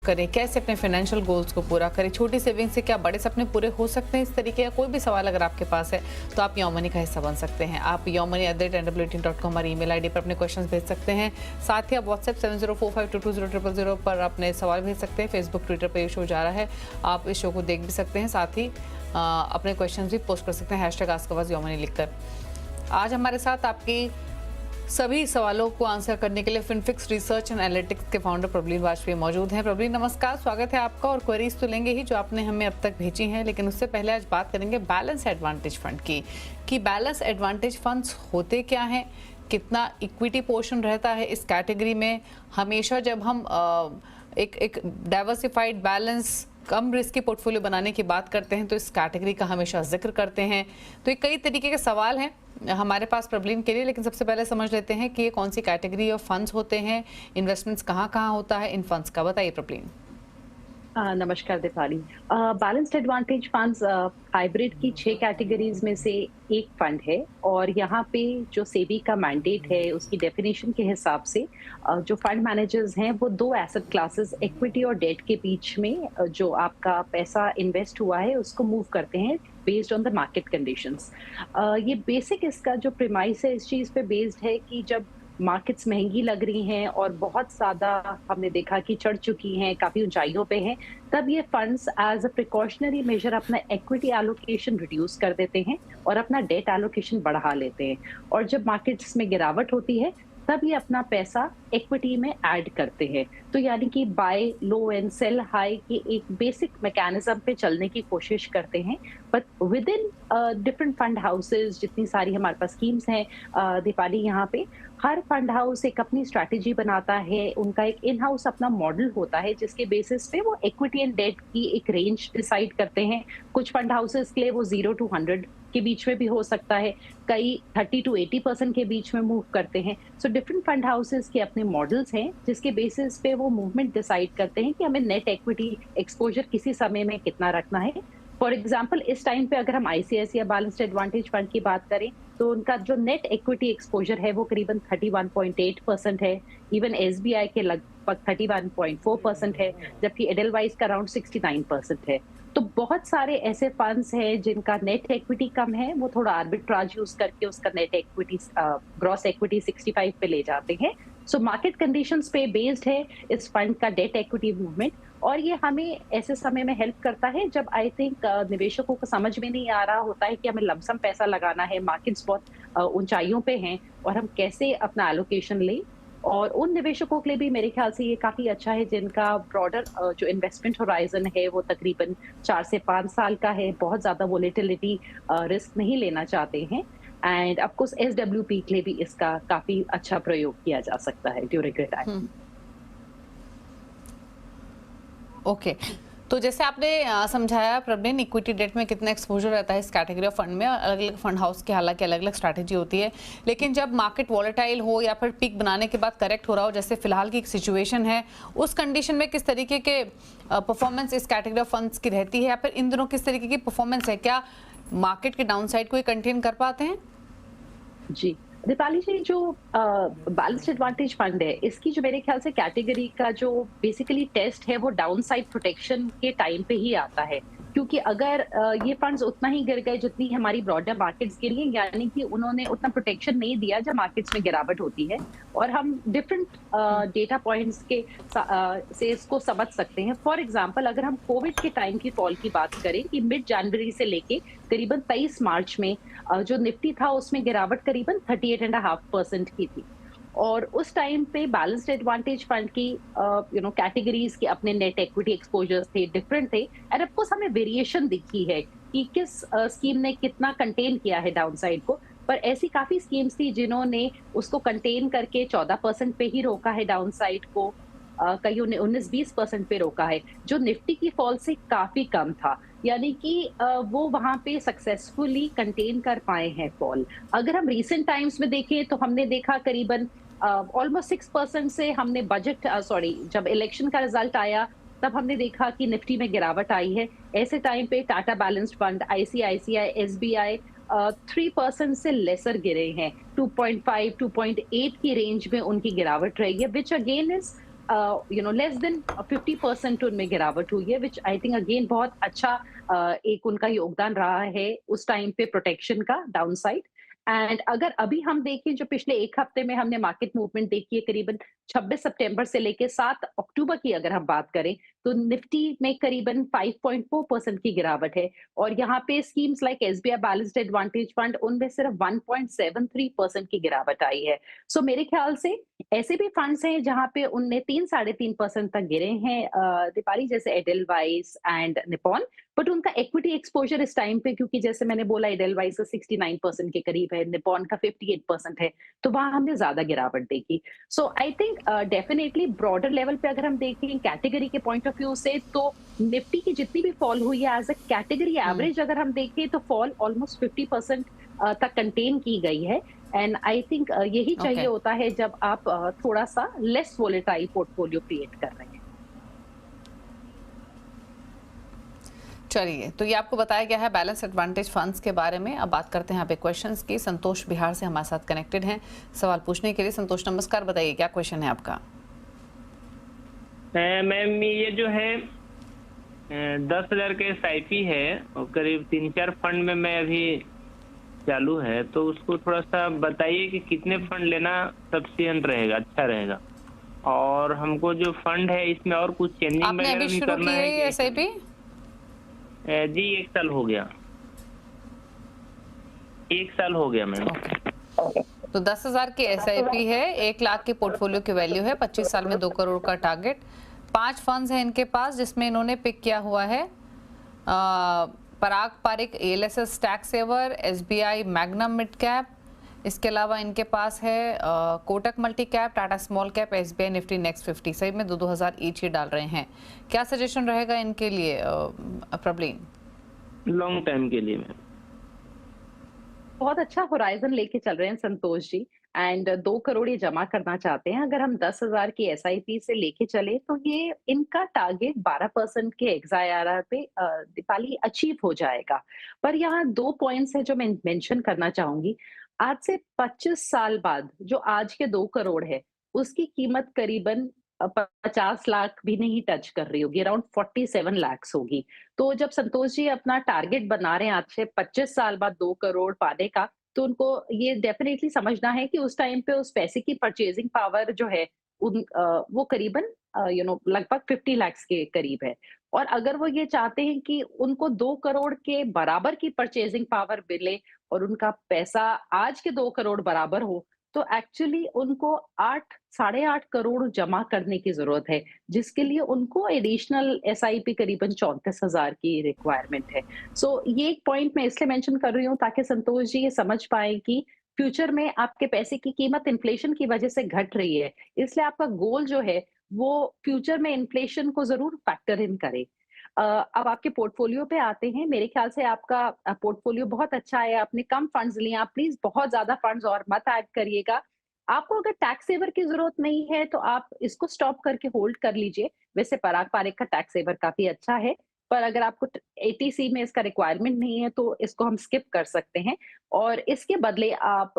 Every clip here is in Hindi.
करें, कैसे अपने फाइनेंशियल गोल्स को पूरा करें, छोटी सेविंग से क्या बड़े सपने पूरे हो सकते हैं, इस तरीके का कोई भी सवाल अगर आपके पास है तो आप योमनी का हिस्सा बन सकते हैं। आप yourmoney@nwt.com हमारी ईमेल आईडी पर अपने क्वेश्चंस भेज सकते हैं। साथ ही आप व्हाट्सएप 7045220000 पर अपने सवाल भेज सकते हैं। फेसबुक ट्विटर पर ये शो जा रहा है, आप इस शो को देख भी सकते हैं। साथ ही अपने क्वेश्चंस भी पोस्ट कर सकते हैं #AskAwazYomani लिखकर। आज हमारे साथ आपकी सभी सवालों को आंसर करने के लिए फिनफिक्स रिसर्च एंड एनालिटिक्स के फाउंडर प्रबलीन वाजपेयी मौजूद हैं। प्रबलीन नमस्कार, स्वागत है आपका। और क्वेरीज तो लेंगे ही जो आपने हमें अब तक भेजी हैं, लेकिन उससे पहले आज बात करेंगे बैलेंस एडवांटेज फंड की कि बैलेंस एडवांटेज फंड्स होते क्या हैं, कितना इक्विटी पोर्शन रहता है इस कैटेगरी में। हमेशा जब हम एक डाइवर्सिफाइड बैलेंस कम रिस्क की पोर्टफोलियो बनाने की बात करते हैं तो इस कैटेगरी का हमेशा जिक्र करते हैं। तो ये कई तरीके के सवाल हैं हमारे पास प्रबलीन के लिए, लेकिन सबसे पहले समझ लेते हैं कि ये कौन सी कैटेगरी ऑफ फंड्स होते हैं, इन्वेस्टमेंट्स कहाँ कहाँ होता है इन फंड्स का, बताइए प्रबलीन। नमस्कार Deepali. Balanced advantage funds hybrid की 6 कैटेगरीज में से एक फंड है और यहाँ पे जो सेबी का मैंडेट है उसकी डेफिनेशन के हिसाब से जो फंड मैनेजर्स हैं वो 2 एसेट क्लासेस इक्विटी और डेट के बीच में जो आपका पैसा इन्वेस्ट हुआ है उसको मूव करते हैं based on the market conditions. ये बेसिक इसका जो प्रीमाइस है इस चीज़ पे बेस्ड है कि जब मार्केट्स महंगी लग रही हैं और बहुत ज़्यादा हमने देखा कि चढ़ चुकी हैं, काफ़ी ऊंचाइयों पे हैं, तब ये funds as a precautionary measure अपना इक्विटी एलोकेशन रिड्यूस कर देते हैं और अपना डेट एलोकेशन बढ़ा लेते हैं। और जब मार्केट्स में गिरावट होती है तब ये अपना पैसा इक्विटी में ऐड करते हैं। तो यानी कि buy low and sell high की एक बेसिक मैकेनिज्म पे चलने की कोशिश करते हैं। But with in different fund houses जितनी सारी हमारे पास स्कीम्स हैं दीपाली, यहाँ पे हर फंड हाउस एक अपनी स्ट्रैटेजी बनाता है, उनका एक इन हाउस अपना मॉडल होता है जिसके बेसिस पे वो इक्विटी एंड डेट की एक रेंज डिसाइड करते हैं। कुछ फंड हाउसेस के लिए वो 0 to 100 के बीच में भी हो सकता है, कई 30 to 80% के बीच में मूव करते हैं। सो डिफरेंट फंड हाउसेस के अपने मॉडल्स हैं जिसके बेसिस पे वो मूवमेंट डिसाइड करते हैं कि हमें नेट इक्विटी एक्सपोजर किसी समय में कितना रखना है। फॉर एग्जाम्पल इस टाइम पे अगर हम आईसीआईसीआई बैलेंस्ड एडवांटेज फंड की बात करें तो उनका जो नेट इक्विटी एक्सपोजर है वो करीबन 31.8% है। इवन एसबीआई के लगभग 31.4% है, जबकि एडेलवाइस का अराउंड 69% है। तो बहुत सारे ऐसे फंड्स हैं जिनका नेट इक्विटी कम है, वो थोड़ा आर्बिट्राज यूज करके उसका नेट इक्विटी ग्रॉस इक्विटी 65 पे ले जाते हैं। सो मार्केट कंडीशंस पे बेस्ड है इस फंड का डेट इक्विटी मूवमेंट, और ये हमें ऐसे समय में हेल्प करता है जब आई थिंक निवेशकों को समझ में नहीं आ रहा होता है कि हमें लमसम पैसा लगाना है, मार्केट्स बहुत ऊंचाइयों पे हैं और हम कैसे अपना एलोकेशन लें। और उन निवेशकों के लिए भी मेरे ख्याल से ये काफी अच्छा है जिनका ब्रॉडर जो इन्वेस्टमेंट होराइजन है वो तकरीबन 4 से 5 साल का है, बहुत ज्यादा वोलेटिलिटी रिस्क नहीं लेना चाहते हैं। एंड ऑफ कोर्स एसडब्ल्यूपी के लिए भी इसका काफी अच्छा प्रयोग किया जा सकता है ड्यूरिंग द टाइम। ओके, तो जैसे आपने समझाया प्रबलीन, इक्विटी डेट में कितना एक्सपोजर रहता है इस कैटेगरी ऑफ फंड में। अलग अलग फंड हाउस की हालांकि अलग अलग स्ट्रैटेजी होती है, लेकिन जब मार्केट वॉलेटाइल हो या फिर पीक बनाने के बाद करेक्ट हो रहा हो, जैसे फिलहाल की एक सिचुएशन है, उस कंडीशन में किस तरीके के परफॉर्मेंस इस कैटेगरी ऑफ फंड्स की रहती है, या फिर इन दिनों किस तरीके की परफॉर्मेंस है? क्या मार्केट के डाउन साइड को कंटेन कर पाते हैं? जी दीपाली जी, जो बैलेंस्ड एडवांटेज फंड है इसकी जो मेरे ख्याल से कैटेगरी का जो बेसिकली टेस्ट है वो डाउन साइड प्रोटेक्शन के टाइम पे ही आता है, क्योंकि अगर ये फंड्स उतना ही गिर गए जितनी हमारी ब्रॉडर मार्केट्स गिरी, यानी कि उन्होंने उतना प्रोटेक्शन नहीं दिया जब मार्केट्स में गिरावट होती है। और हम डिफरेंट डेटा पॉइंट्स के से इसको समझ सकते हैं। फॉर एग्जांपल अगर हम कोविड के टाइम की फॉल की बात करें कि मिड जनवरी से लेके करीबन 23 मार्च में जो निफ्टी था उसमें गिरावट करीबन 38.5% की थी। और उस टाइम पे बैलेंस्ड एडवांटेज फंड की कैटेगरीज के अपने नेट इक्विटी एक्सपोजर्स थे, डिफरेंट थे। एंड ऑफ कोर्स हमें वेरिएशन दिखी है कि किस स्कीम ने कितना कंटेन किया है डाउनसाइड को, पर ऐसी काफी स्कीम्स थी जिन्होंने उसको कंटेन करके 14% पे ही रोका है डाउनसाइड को, कईयों ने 19-20% पे रोका है, जो निफ्टी की फॉल से काफी कम था। यानी कि वो वहां पे सक्सेसफुली कंटेन कर पाए हैं फॉल। अगर हम रीसेंट टाइम्स में देखें तो हमने देखा करीबन ऑलमोस्ट 6% से हमने बजट जब इलेक्शन का रिजल्ट आया तब हमने देखा कि निफ्टी में गिरावट आई है। ऐसे टाइम पे Tata balanced fund, ICICI, SBI 3% से लेसर गिरे हैं, 2.5, 2.8 की रेंज में उनकी गिरावट रही है, which again is less than 50% उनमें गिरावट हुई है, विच आई थिंक अगेन बहुत अच्छा एक उनका योगदान रहा है उस टाइम पे प्रोटेक्शन का डाउन साइड। एंड अगर अभी हम देखें जो पिछले एक हफ्ते में हमने मार्केट मूवमेंट देखी है, करीबन 26 सितंबर से लेके 7 अक्टूबर की अगर हम बात करें, तो निफ्टी में करीबन 5.4% की गिरावट है। और यहाँ पे schemes like SBI balanced advantage fund, उनमें सिर्फ 1.73% की गिरावट आई है। सो मेरे ख्याल से ऐसे भी फंड्स हैं जहाँ पे उनने 3-3.5% तक गिरे हैं, दीपाली, जैसे एडेलवाइस एंड निपॉन। बट उनका इक्विटी एक्सपोजर इस टाइम पे, क्योंकि जैसे मैंने बोला एडेलवाइस का 69% के करीब है, निपॉन का 58% है, तो वहां हमने ज्यादा गिरावट देखी। So I think definitely broader level पे अगर हम देखें कैटेगरी के पॉइंट ऑफ व्यू से, तो निफ्टी की जितनी भी फॉल हुई है एज अ कैटेगरी एवरेज अगर हम देखें, तो फॉल ऑलमोस्ट 50% तक कंटेन की गई है। एंड आई थिंक यही चाहिए Okay. होता है जब आप थोड़ा सा लेस वोलेटाइल पोर्टफोलियो क्रिएट कर रहे हैं। चलिए, तो ये आपको बताया गया है बैलेंस एडवांटेज फंड्स के बारे में। अब बात करते हैं यहाँ पे क्वेश्चंस की। संतोष बिहार से हमारे साथ कनेक्टेड हैं सवाल पूछने के लिए। संतोष नमस्कार, बताइए क्या क्वेश्चन है आपका? मैम ये जो है 10,000 के SIP है और करीब 3-4 फंड में मैं अभी चालू है, तो उसको थोड़ा सा बताइए कि कितने फंड लेना सफिशिएंट रहेगा, अच्छा रहेगा। और हमको जो फंड है इसमें और कुछ चेंजिंग आपने वगैरह अभी भी शुरू करना की है है कि? SIP? जी 1 साल हो गया, 1 साल हो गया मैम। तो 10,000 की SIP है, 1 लाख की पोर्टफोलियो की वैल्यू है, 25 साल में 2 करोड़ का टारगेट। 5 फंड्स हैं इनके पास जिसमें इन्होंने पिक किया हुआ है Parag Parikh ALSS tax saver, SBI magnum mid cap, इसके अलावा इनके पास है Kotak multi cap, Tata small cap, SBI Nifty next 50, सही में 2,000 ईच ही डाल रहे हैं। क्या सजेशन रहेगा इनके लिए प्रबलीन? लॉन्ग टाइम के लिए मैम। बहुत अच्छा होराइजन लेके चल रहे हैं संतोष जी। एंड 2 करोड़ ये जमा करना चाहते हैं। अगर हम 10,000 की SIP से लेके चले, तो ये इनका टारगेट 12% के XIRR पे दीपाली अचीव हो जाएगा। पर यहाँ 2 पॉइंट्स है जो मैं मेंशन करना चाहूंगी। आज से 25 साल बाद जो आज के 2 करोड़ है, उसकी कीमत करीबन 50 लाख भी नहीं टच कर रही होगी, अराउंड 47 लाख होगी। तो जब संतोष जी अपना टारगेट बना रहे हैं आज से 25 साल बाद 2 करोड़ पाने का, तो उनको ये डेफिनेटली समझना है कि उस टाइम पे उस पैसे की परचेजिंग पावर जो है वो करीबन लगभग 50 लाख के करीब है। और अगर वो ये चाहते हैं कि उनको 2 करोड़ के बराबर की परचेजिंग पावर मिले और उनका पैसा आज के 2 करोड़ बराबर हो, तो एक्चुअली उनको 8 साढ़े 8 करोड़ जमा करने की जरूरत है, जिसके लिए उनको एडिशनल SIP करीबन 34,000 की रिक्वायरमेंट है। सो ये एक पॉइंट मैं इसलिए मेंशन कर रही हूँ ताकि संतोष जी ये समझ पाए कि फ्यूचर में आपके पैसे की कीमत इन्फ्लेशन की वजह से घट रही है, इसलिए आपका गोल जो है वो फ्यूचर में इन्फ्लेशन को जरूर फैक्टर इन करे। अब आपके पोर्टफोलियो पे आते हैं। मेरे ख्याल से आपका पोर्टफोलियो बहुत अच्छा है, आपने कम फंड्स लिए, आप प्लीज बहुत ज्यादा फंड्स और मत ऐड करिएगा। आपको अगर टैक्स सेवर की जरूरत नहीं है तो आप इसको स्टॉप करके होल्ड कर लीजिए। वैसे पराग पारिक का टैक्स सेवर काफी अच्छा है, पर अगर आपको ATC में इसका रिक्वायरमेंट नहीं है तो इसको हम स्किप कर सकते हैं। और इसके बदले आप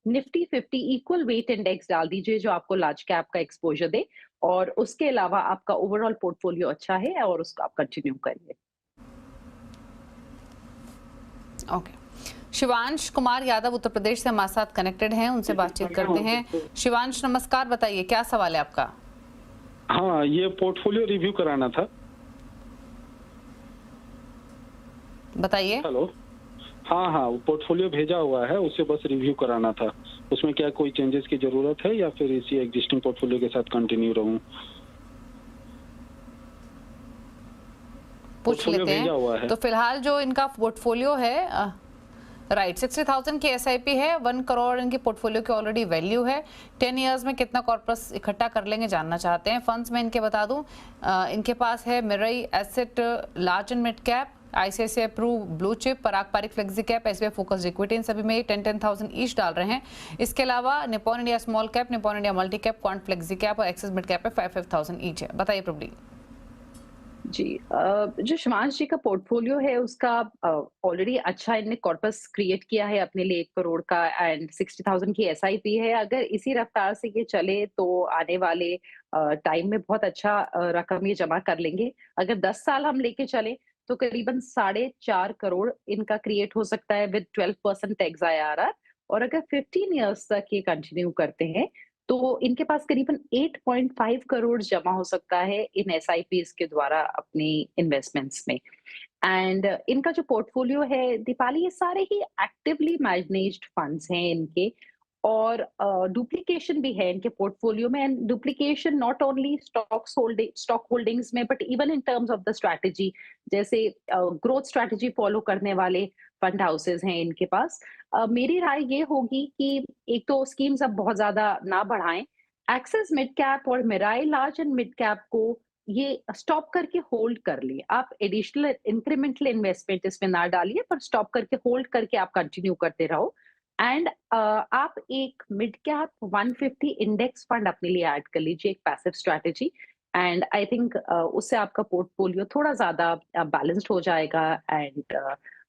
निफ्टी 50 इक्वल वेट इंडेक्स डाल दीजिए जो आपको लार्ज कैप का एक्सपोजर दे। और उसके अलावा आपका ओवरऑल पोर्टफोलियो अच्छा है और उसको आप कंटिन्यू करिए। ओके, शिवांश कुमार यादव उत्तर प्रदेश से हमारे साथ कनेक्टेड हैं, उनसे बातचीत करते हैं। शिवांश नमस्कार, बताइए क्या सवाल है आपका? हाँ, ये पोर्टफोलियो रिव्यू कराना था। बताइए। हेलो। हाँ हाँ, पोर्टफोलियो भेजा हुआ है, उसे बस रिव्यू कराना था। उसमें क्या कोई चेंजेस की जरूरत है या फिर इसी एग्जिस्टिंग पोर्टफोलियो के साथ कंटिन्यू रहूं? पूछ लेते हैं। तो फिलहाल जो इनका पोर्टफोलियो है राइट 60,000 की SIP है, 1 करोड़ इनकी पोर्टफोलियो की ऑलरेडी वैल्यू है। 10 इयर्स में कितना कॉर्पस इकट्ठा कर लेंगे जानना चाहते हैं। फंड्स में इनके बता दूं, इनके पास है Mirae asset large and mid cap, ICICI Pru blue chip, Parag Parikh flexi cap, SBI focus equity, इन सभी में 10,000 ईच डाल रहे हैं। इसके अलावा Nippon India small cap, Nippon India multi cap, Quant flexi cap और एक्सिस मिड कैप पे 5,000 ईच है। बताइए प्रबलीन। जी जो शिमांश जी का पोर्टफोलियो है उसका ऑलरेडी अच्छा इनने कॉर्पस क्रिएट किया है अपने लिए 1 करोड़ का एंड 60,000 की एसआईपी है। अगर इसी रफ्तार से ये चले तो आने वाले टाइम में बहुत अच्छा रकम ये जमा कर लेंगे। अगर 10 साल हम लेके चले तो करीबन 4.5 करोड़ इनका क्रिएट हो सकता है विद 12% टैक्स आईआरआर। और अगर 15 इयर्स तक ये कंटिन्यू करते हैं तो इनके पास करीबन 8.5 करोड़ जमा हो सकता है इन एसआईपीज़ के द्वारा अपनी इन्वेस्टमेंट्स में। एंड इनका जो पोर्टफोलियो है दीपाली, ये सारे ही एक्टिवली मैनेज्ड फंड्स हैं इनके। और डुप्लीकेशन भी है इनके पोर्टफोलियो में, and duplication not only stock holdings में but even in terms of the strategy. जैसे ग्रोथ स्ट्रैटेजी फॉलो करने वाले फंड हाउसेस हैं इनके पास। मेरी राय ये होगी कि एक तो स्कीम्स अब बहुत ज्यादा ना बढ़ाएं। एक्सिस मिड कैप और Mirae large and mid cap को ये स्टॉप करके होल्ड कर लिए। आप एडिशनल इंक्रीमेंटल इन्वेस्टमेंट इसमें ना डालिए, पर स्टॉप करके होल्ड करके आप कंटिन्यू करते रहो। एंड आप एक मिड कैप 150 इंडेक्स फंड अपने लिए ऐड कर लीजिए, एक passive strategy. And I think उससे आपका पोर्टफोलियो थोड़ा ज्यादा बैलेंस्ड हो जाएगा। एंड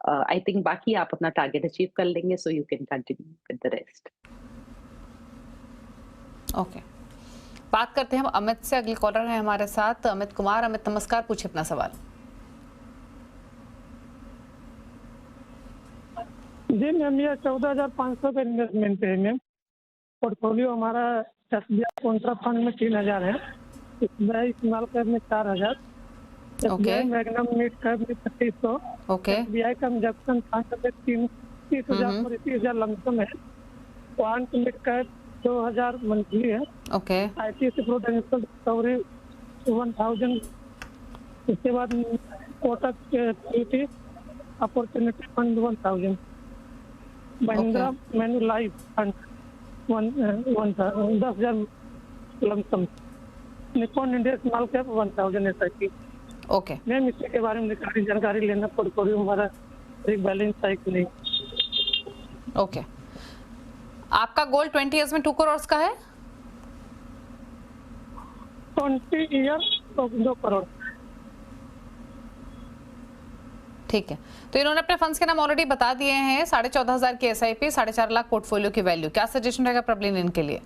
आई थिंक बाकी आप अपना टारगेट अचीव कर लेंगे, so you can continue with the rest. Okay, बात करते हैं हम अमित से। अगले कॉलर है हमारे साथ अमित कुमार। अमित नमस्कार, पूछिए अपना सवाल। जी मैम, ये 14,500 का इन्वेस्टमेंट है मैम। पोर्टफोलियो हमारा एसबीआई कॉन्ट्रा फंड में 3,000 है, एसबीआई स्मॉल कैप में 4,000, एसबीआई मैग्नम मिड कैप में 2,500, एसबीआई का इंजेक्शन फंड में 30,000 और 30,000 लमसम है, क्वांट मिड कैप 2,000 मंथली है, आईटीसी प्रूडेंशियल रिकवरी 1,000, इसके बाद Kotak equity opportunity fund 1,000, Mahindra Manulife fund 10,000 lump sum, Nippon India small cap 1,000 SIP. Okay ma'am, इसी के बारे में जानकारी लेना, पोर्टफोलियो हमारा बैलेंस है कि नहीं। ओके, आपका गोल 20 इयर्स में 2 करोड़ का है? 20 ईयर तो 2 करोड़। ठीक है, तो इन्होंने अपने फंड्स के नाम ऑलरेडी बता दिए हैं। 14,500 की एसआईपी, 4.5 लाख पोर्टफोलियो की वैल्यू। क्या सजेशन रहेगा प्रबलिन इनके लिए?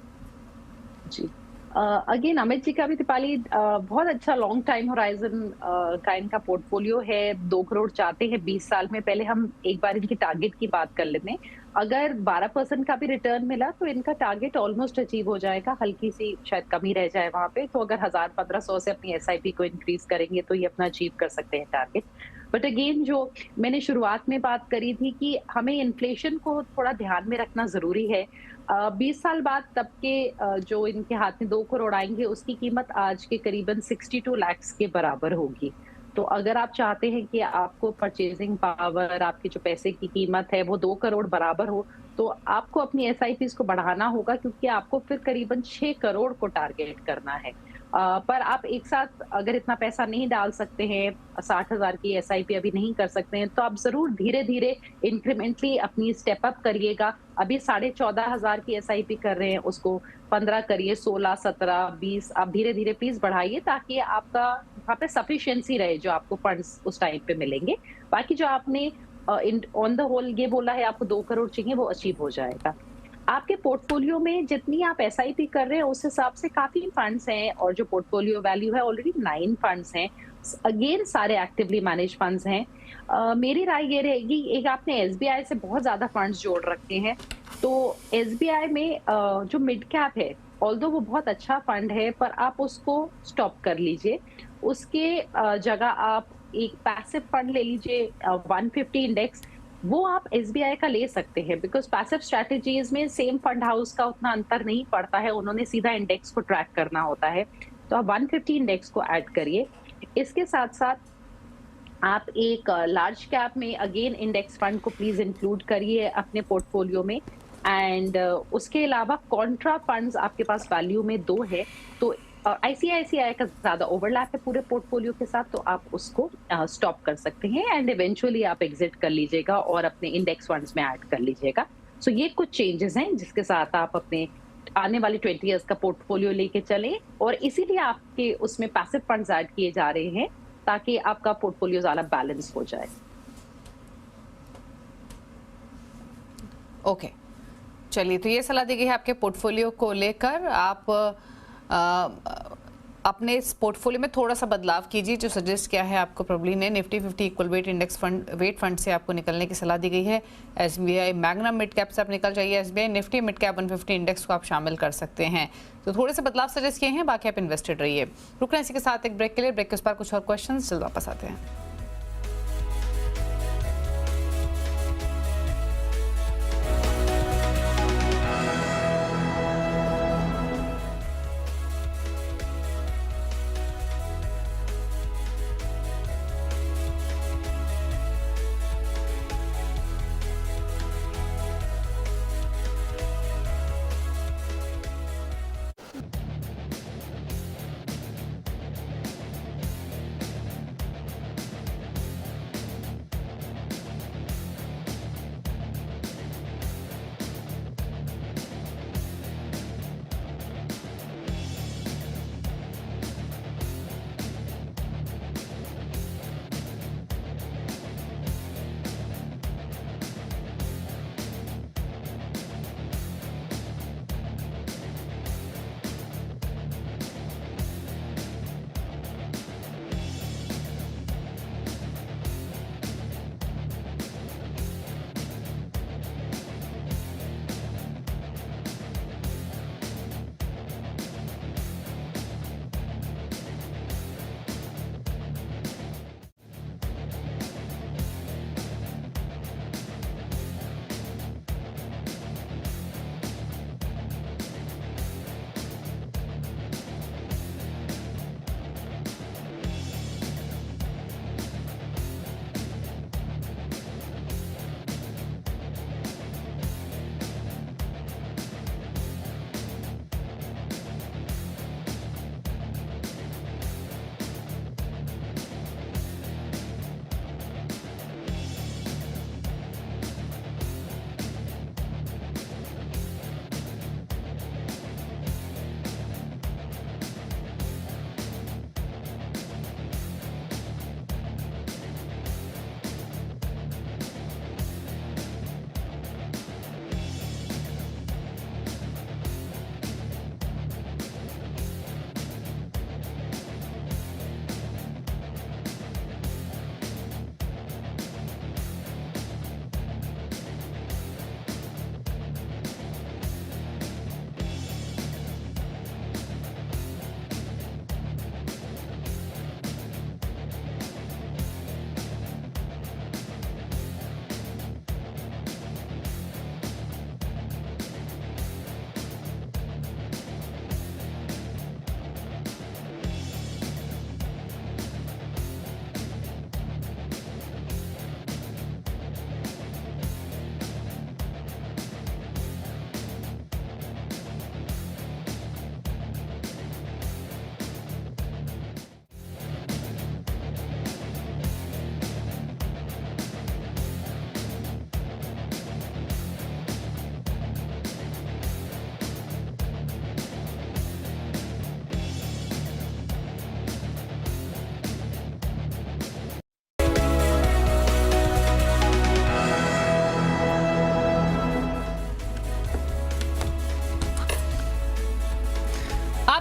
जी अगेन अमित जी का भी दीपाली बहुत अच्छा लॉन्ग टाइम होराइजन का इनका पोर्टफोलियो है। 2 करोड़ चाहते हैं 20 साल में। पहले हम एक बार इनकी टारगेट की बात कर लेते हैं। अगर 12% का भी रिटर्न मिला तो इनका टारगेट ऑलमोस्ट अचीव हो जाएगा। हल्की सी शायद कमी रह जाए वहां पे, तो अगर 1,000-1,500 से अपनी एसआईपी को इंक्रीज करेंगे तो ये अपना अचीव कर सकते हैं टारगेट। बट अगेन जो मैंने शुरुआत में बात करी थी कि हमें इन्फ्लेशन को थोड़ा ध्यान में रखना जरूरी है। 20 साल बाद तब के जो इनके हाथ में 2 करोड़ आएंगे उसकी कीमत आज के करीबन 62 लाख के बराबर होगी। तो अगर आप चाहते हैं कि आपको परचेजिंग पावर, आपकी जो पैसे की कीमत है वो 2 करोड़ बराबर हो, तो आपको अपनी एसआईपीज़ को बढ़ाना होगा, क्योंकि आपको फिर करीबन 6 करोड़ को टारगेट करना है। पर आप एक साथ अगर इतना पैसा नहीं डाल सकते हैं, 60,000 की एसआईपी अभी नहीं कर सकते हैं, तो आप जरूर धीरे धीरे इंक्रीमेंटली अपनी स्टेप अप करिएगा। अभी 14,500 की एसआईपी कर रहे हैं, उसको 15 करिए, 16, 17, 20, आप धीरे धीरे प्लीज बढ़ाइए, ताकि आपका वहाँ पे सफिशिएंसी रहे जो आपको फंड्स उस टाइम पे मिलेंगे। बाकी जो आपने ऑन द होल ये बोला है आपको 2 करोड़ चाहिए, वो अचीव हो जाएगा। आपके पोर्टफोलियो में जितनी आप एसआईपी कर रहे हैं उस हिसाब से काफी फंड्स हैं, और जो पोर्टफोलियो वैल्यू है ऑलरेडी 9 फंड्स हैं। अगेन सारे एक्टिवली मैनेज फंड्स हैं। मेरी राय ये रहेगी, एक आपने एसबीआई से बहुत ज्यादा फंड्स जोड़ रखे हैं, तो एसबीआई में जो मिड कैप है, ऑल्दो वो बहुत अच्छा फंड है, पर आप उसको स्टॉप कर लीजिए। उसके जगह आप एक पैसिव फंड ले लीजिए 150 इंडेक्स, वो आप एसबीआई का ले सकते हैं, बिकॉज पैसिव स्ट्रैटेजीज में सेम फंड हाउस का उतना अंतर नहीं पड़ता है, उन्होंने सीधा इंडेक्स को ट्रैक करना होता है। तो आप 150 इंडेक्स को ऐड करिए। इसके साथ साथ आप एक लार्ज कैप में अगेन इंडेक्स फंड को प्लीज इंक्लूड करिए अपने पोर्टफोलियो में। एंड उसके अलावा कॉन्ट्रा फंड्स आपके पास वैल्यू में 2 है, तो आईसीआईसीआई का ज्यादा ओवरलैप है पूरे पोर्टफोलियो के साथ, तो आप उसको स्टॉप कर सकते हैं एंड इवेंचुअली आप एग्जिट कर लीजिएगा और अपने इंडेक्स फंड्स में ऐड कर लीजिएगा। सो ये कुछ चेंजेस हैं जिसके साथ आप अपने आने वाले 20 इयर्स का पोर्टफोलियो लेके चलें, और इसीलिए आपके उसमें पैसिव फंड्स ऐड किए जा रहे हैं, ताकि आपका पोर्टफोलियो ज्यादा बैलेंस हो जाए। ओके, चलिए, तो ये सलाह दी गई है आपके पोर्टफोलियो को लेकर। आप अपने इस पोर्टफोलियो में थोड़ा सा बदलाव कीजिए, जो सजेस्ट किया है आपको प्रॉब्ली ने। Nifty 50 equal weight index fund weight fund से आपको निकलने की सलाह दी गई है। एसबीआई मैग्ना मिड कैप से आप निकल जाइए। SBI Nifty mid cap 150 index को आप शामिल कर सकते हैं। तो थोड़े से बदलाव सजेस्ट किए हैं, बाकी आप इन्वेस्टेड रहिए। रुकना इसी के साथ एक ब्रेक के लिए। ब्रेक के उस पर कुछ और क्वेश्चन जल्द वापस आते हैं।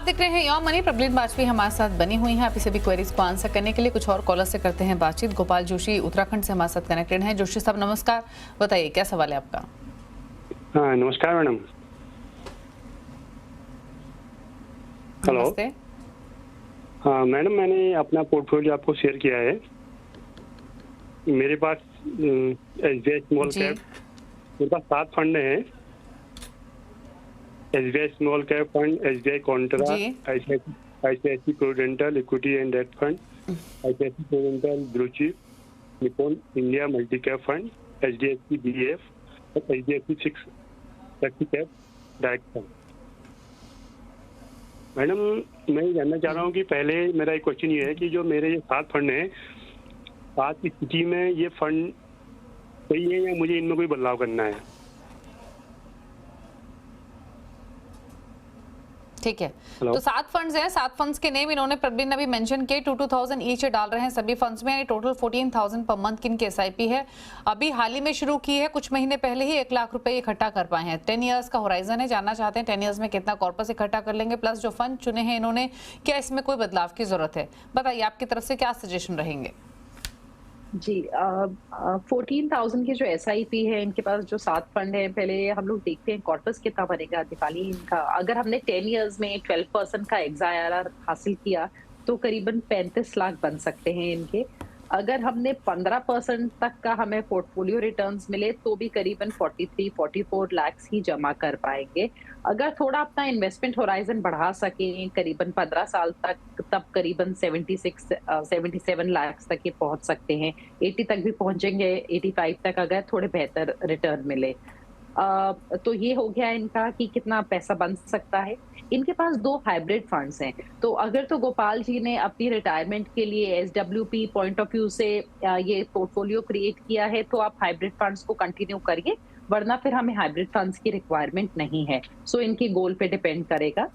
देख रहे हैं योर मनी। प्रबलित बाजपेयी हमारे साथ बनी हुई हैं। आप इसे भी क्वेरीज को आंसर करने के लिए कुछ और कॉलर से करते हैं बातचीत। गोपाल जोशी उत्तराखंड से हमारे साथ कनेक्टेड हैं। जोशी साहब नमस्कार, बताइए क्या सवाल है आपका। हाँ नमस्कार मैडम। हेलो। नमस्ते। हाँ मैडम, मैंने अपना पोर्टफोलियो आपको शेयर किया है। मेरे पास एसबीआई स्मॉल कैप, मेरे पास 7 फंड हैं। SBI small cap fund, SBI contra, ICICI prudential equity and debt fund, ICICI prudential blue chip, Nippon India multi cap fund, HDFC BF और HDFC 6 30 cap direct fund. Madam मैं ये जानना चाह रहा हूँ कि पहले मेरा एक क्वेश्चन ये है कि जो मेरे ये 7 फंड हैं, आज की स्थिति में ये फंड सही है या मुझे इनमें कोई बदलाव करना है। ठीक है। Hello? तो 7 फंड्स हैं, 7 फंड्स के नेम इन्होंने प्रवीण अभी मेंशन किए, 2,000 ईच डाल रहे हैं सभी फंड्स में, टोटल 14,000 पर मंथ की इनकी एसआईपी है। अभी हाल ही में शुरू की है, कुछ महीने पहले ही 1 लाख रुपए इकट्ठा कर पाए हैं। 10 इयर्स का होराइजन है, जानना चाहते हैं 10 इयर्स में कितना कॉर्पस इकट्ठा कर लेंगे, प्लस जो फंड चुने हैं इन्होंने, क्या इसमें कोई बदलाव की जरूरत है? बताइए आपकी तरफ से क्या सजेशन रहेंगे? जी 14,000 की जो एसआईपी है, इनके पास जो 7 फंड है, पहले हम लोग देखते हैं कॉर्पस कितना बनेगा दीपाली इनका। अगर हमने 10 इयर्स में 12% का एक्सआईआरआर हासिल किया तो करीबन 35 लाख बन सकते हैं इनके। अगर हमने 15% तक का हमें पोर्टफोलियो रिटर्न्स मिले तो भी करीबन 43-44 लाख ही जमा कर पाएंगे। अगर थोड़ा अपना इन्वेस्टमेंट होराइजन बढ़ा सकें करीबन 15 साल तक, तब करीबन 77 लाख तक ये पहुंच सकते हैं। 80 तक भी पहुंचेंगे, 85 तक अगर थोड़े बेहतर रिटर्न मिले। तो ये हो गया इनका कि कितना पैसा बन सकता है। इनके पास 2 हाइब्रिड फंड्स हैं, तो अगर तो गोपाल जी ने अपनी रिटायरमेंट के लिए एसडब्ल्यूपी पॉइंट ऑफ व्यू से ये पोर्टफोलियो क्रिएट किया है तो आप हाइब्रिड फंड्स को कंटिन्यू करिए, वरना फिर हमें हाइब्रिड फंड्स की रिक्वायरमेंट नहीं है। सो इनकी गोल पे डिपेंड करेगा।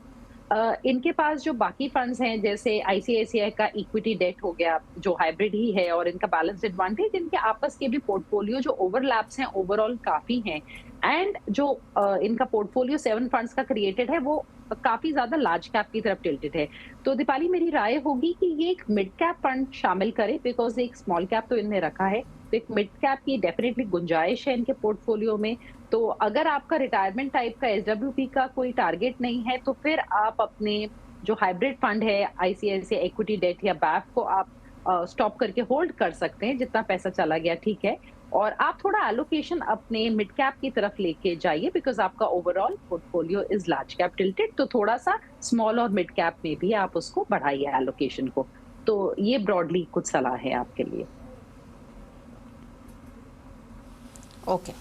इनके पास जो बाकी फंड्स हैं जैसे आईसीआईसीआई का इक्विटी डेट हो गया जो हाइब्रिड ही है, और इनका बैलेंस एडवांटेज, इनके आपस के भी पोर्टफोलियो जो ओवरलैप्स हैं ओवरऑल काफी हैं। एंड जो इनका पोर्टफोलियो 7 फंड्स का क्रिएटेड है वो काफी ज्यादा लार्ज कैप की तरफ टिल्टेड है। तो दीपाली मेरी राय होगी कि ये एक मिड कैप फंड शामिल करे, बिकॉज एक स्मॉल कैप तो इनने रखा है, तो एक मिड कैप की डेफिनेटली गुंजाइश है इनके पोर्टफोलियो में। तो अगर आपका रिटायरमेंट टाइप का एसडब्ल्यूपी का कोई टारगेट नहीं है तो फिर आप अपने जो हाइब्रिड फंड है आईसीआईसीआई इक्विटी डेट या बैफ को आप स्टॉप करके होल्ड कर सकते हैं, जितना पैसा चला गया ठीक है, और आप थोड़ा एलोकेशन अपने मिड कैप की तरफ लेके जाइए, बिकॉज आपका overall portfolio is large cap tilted, तो थोड़ा सा स्मॉल और मिड कैप में भी आप उसको बढ़ाइए एलोकेशन को। तो ये ब्रॉडली कुछ सलाह है आपके लिए। ओके,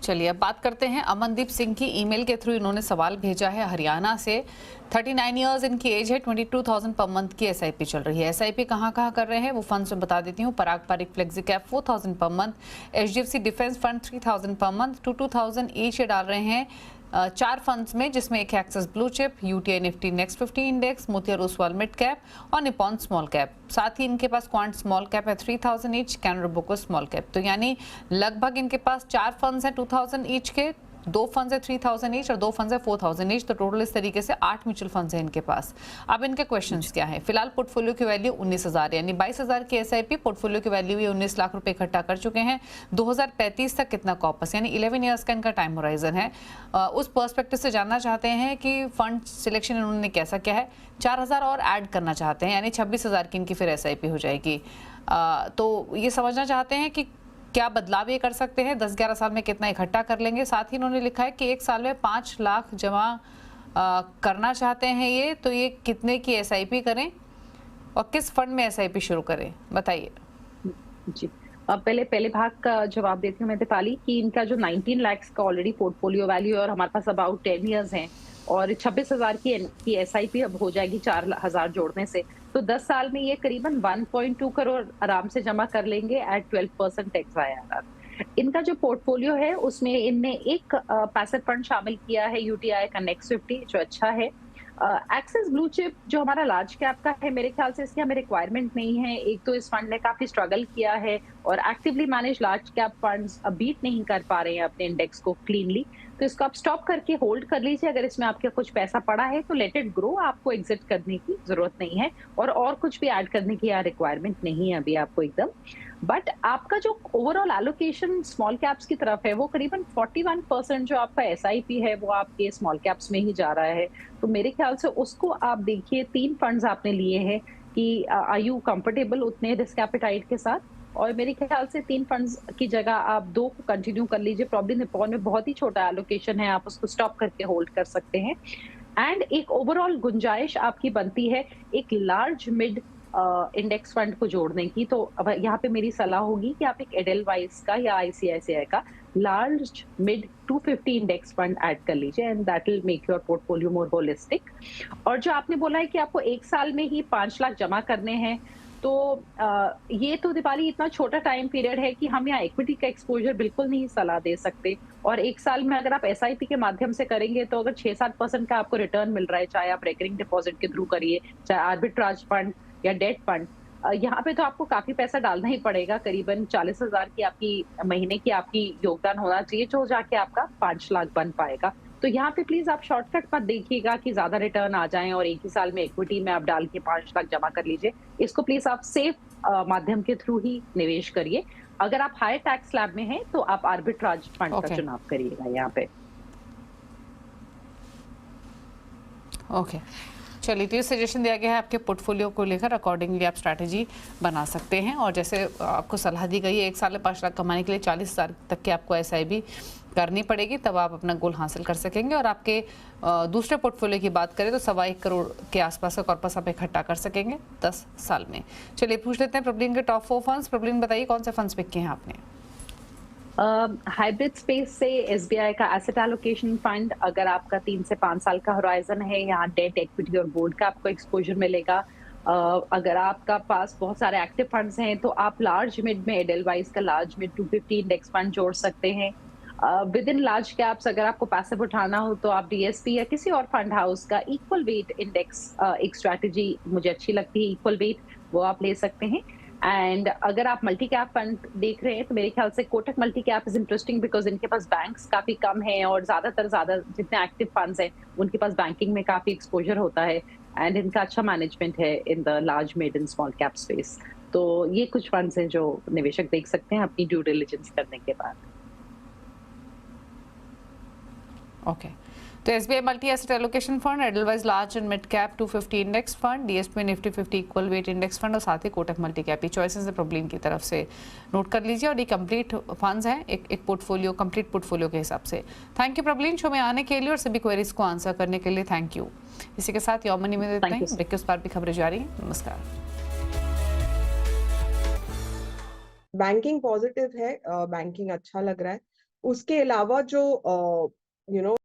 चलिए अब बात करते हैं अमनदीप सिंह की। ईमेल के थ्रू इन्होंने सवाल भेजा है हरियाणा से। 39 इयर्स इनकी एज है, 22,000 पर मंथ की एसआईपी चल रही है। एसआईपी कहाँ कर रहे हैं वो फंड्स में बता देती हूँ। पराग Parikh flexi cap 4,000 per month, HDFC defence fund 3,000 per month, 2,000 each डाल रहे हैं 4 फंड्स में, जिसमें एक Axis blue chip, UTI Nifty next 50 index, Motilal Oswal mid cap और निपॉन स्मॉल कैप। साथ ही इनके पास क्वांट स्मॉल कैप है 3,000 ईच, कैनरा बुको स्मॉल कैप। तो यानी लगभग इनके पास 4 फंड्स हैं 2,000 ईच के, 2 फंड्स है 3,000 ईच और 2 फंड्स है 4,000 ईच। तो टोटल इस तरीके से 8 म्यूचुअल फंड्स हैं इनके पास। अब इनके क्वेश्चंस क्या हैं? फिलहाल पोर्टफोलियो की वैल्यू 19,000 यानी 22,000 की एसआईपी, पोर्टफोलियो की वैल्यू ये 19 लाख रुपए इकट्ठा कर चुके हैं। 2035 तक कितना कॉर्पस, यानी 11 ईयर्स का इनका टाइम होराइजन है। उस पर्सपेक्टिव से जानना चाहते हैं कि फंड सिलेक्शन इन्होंने कैसा क्या है। 4,000 और ऐड करना चाहते हैं, यानी 26,000 की इनकी फिर एसआईपी हो जाएगी। तो ये समझना चाहते हैं कि क्या बदलाव ये कर सकते हैं, 10-11 साल में कितना इकट्ठा कर लेंगे। साथ ही इन्होंने लिखा है कि 1 साल में 5 लाख जमा करना चाहते हैं ये, तो ये कितने की एसआईपी करें और किस फंड में एसआईपी शुरू करें, बताइए। जी अब पहले भाग का जवाब देती हूँ मैं दीपाली कि इनका जो 19 लाख का ऑलरेडी पोर्टफोलियो वैल्यू है और हमारे पास अबाउट 10 इयर्स हैं और 26,000 की एसआईपी अब हो जाएगी 4,000 जोड़ने से, तो 10 साल में ये करीबन 1.2 करोड़ आराम से जमा कर लेंगे एट 12% एक्सआईआरआर। इनका जो पोर्टफोलियो है उसमें इनने एक पैसिव फंड शामिल किया है यूटीआई का नेक्स्ट 50 जो अच्छा है। एक्सेस ब्लू चिप जो हमारा लार्ज कैप का है, मेरे ख्याल से इसकी हमें रिक्वायरमेंट नहीं है। एक तो इस फंड ने काफी स्ट्रगल किया है और actively manage large cap funds अब बीट नहीं कर पा रहे हैं अपने इंडेक्स को क्लीनली, तो इसको आप स्टॉप करके होल्ड कर लीजिए। अगर इसमें आपके कुछ पैसा पड़ा है तो लेट इट ग्रो, आपको एग्जिट करने की जरूरत नहीं है और कुछ भी ऐड करने की यहाँ रिक्वायरमेंट नहीं है अभी आपको एकदम। बट आपका जो ओवरऑल एलोकेशन स्मॉल कैप्स की तरफ है वो करीबन 41% जो आपका एसआईपी है वो आपके स्मॉल कैप्स में ही जा रहा है। तो मेरे ख्याल से उसको आप देखिए, 3 फंड्स आपने लिए हैं कि आर यू कंफर्टेबल उतने रिस्क एपेटाइट के साथ, और मेरे ख्याल से 3 फंड्स की जगह आप 2 को कंटिन्यू कर लीजिए। प्रॉब्ली निपॉन में बहुत ही छोटा एलोकेशन है, आप उसको स्टॉप करके होल्ड कर सकते हैं। एंड एक ओवरऑल गुंजाइश आपकी बनती है एक लार्ज मिड इंडेक्स फंड को जोड़ने की। तो अब यहाँ पे मेरी सलाह होगी कि आप एक एडेलवाइस का या आईसीआईसीआई का large mid 250 index fund add कर लीजिए and that will make your portfolio more holistic. और जो आपने बोला है कि आपको 1 साल में ही 5 लाख जमा करने हैं, तो ये तो दीपाली इतना छोटा टाइम पीरियड है कि हम यहाँ इक्विटी का एक्सपोजर बिल्कुल नहीं सलाह दे सकते। और 1 साल में अगर आप एसआईपी के माध्यम से करेंगे तो अगर 6-7% का आपको रिटर्न मिल रहा है, चाहे आप रेकरिंग डिपॉजिट के थ्रू करिए, चाहे आर्बिट्राज फंड या डेट फंड, यहाँ पे तो आपको काफ़ी पैसा डालना ही पड़ेगा। करीबन 40,000 की आपकी महीने की आपकी योगदान होना चाहिए, जो जाके आपका 5 लाख बन पाएगा। तो यहाँ पे प्लीज़ आप शॉर्टकट मत देखिएगा कि ज़्यादा रिटर्न आ जाएँ और एक ही साल में इक्विटी में आप डाल के 5 लाख जमा कर लीजिए। इसको प्लीज़ आप सेफ माध्यम के थ्रू ही निवेश करिए। अगर आप हाई टैक्स स्लैब में हैं, तो आप आर्बिट्राज फंड का चुनाव करिएगा यहाँ पे। ओके, चलिए, तो ये सजेशन दिया गया है आपके पोर्टफोलियो को लेकर, अकॉर्डिंगली आप स्ट्रैटेजी बना सकते हैं। और जैसे आपको सलाह दी गई है 1 साल में 5 लाख कमाने के लिए 40,000 तक की आपको एसआईपी करनी पड़ेगी, तब आप अपना गोल हासिल कर सकेंगे। और आपके दूसरे पोर्टफोलियो की बात करें तो 1.25 करोड़ के आसपास का कॉर्पस आप इकट्ठा कर सकेंगे 10 साल में। चलिए पूछ लेते हैं प्रबलीन के टॉप 4 फंड्स। प्रबलीन बताइए कौन से फंड्स पिक किए हैं आपने? हाइब्रिड स्पेस से एसबीआई का एसेट एलोकेशन फंड, अगर आपका 3 से 5 साल का होराइजन है, यहाँ डेट, इक्विटी और गोल्ड का आपको एक्सपोजर मिलेगा। अगर आपका पास बहुत सारे एक्टिव फंड्स हैं तो आप लार्ज मिड में एडेलवाइज का लार्ज मिड 250 इंडेक्स फंड जोड़ सकते हैं। विद इन लार्ज कैप्स अगर आपको पैसिव उठाना हो तो आप डीएसपी या किसी और फंड हाउस का इक्वल वेट इंडेक्स एक स्ट्रैटेजी मुझे अच्छी लगती है, इक्वल वेट, वो आप ले सकते हैं। एंड अगर आप मल्टी कैप फंड देख रहे हैं तो मेरे ख्याल से Kotak multi cap is interesting, because इनके पास बैंक्स काफी कम हैं और ज्यादा जितने एक्टिव फंड्स हैं उनके पास बैंकिंग में काफी एक्सपोजर होता है एंड इनका अच्छा मैनेजमेंट है in the large mid and small cap space. तो ये कुछ फंड्स हैं जो निवेशक देख सकते हैं अपनी ड्यू डिलिजेंस करने के बाद। ओके, तो SBI multi asset allocation fund, Edelweiss large and mid cap 250 index fund, DSP Nifty 50 equal weight index fund और साथ ही कोटक मल्टी कैप, ये चॉइसेस है प्रॉब्लम की तरफ से, नोट कर लीजिए। और ये कंप्लीट फंड्स हैं एक पोर्टफोलियो, कंप्लीट पोर्टफोलियो के हिसाब से। थैंक यू प्रॉब्लम शो में आने के लिए और सभी क्वेरीज को आंसर करने के लिए थैंक यू। इसी के साथ योर मनी में देते हैं, ब्रेक के उस पार भी खबरें जारी हैं। नमस्कार। बैंकिंग पॉजिटिव है, बैंकिंग अच्छा लग रहा है। उसके अलावा जो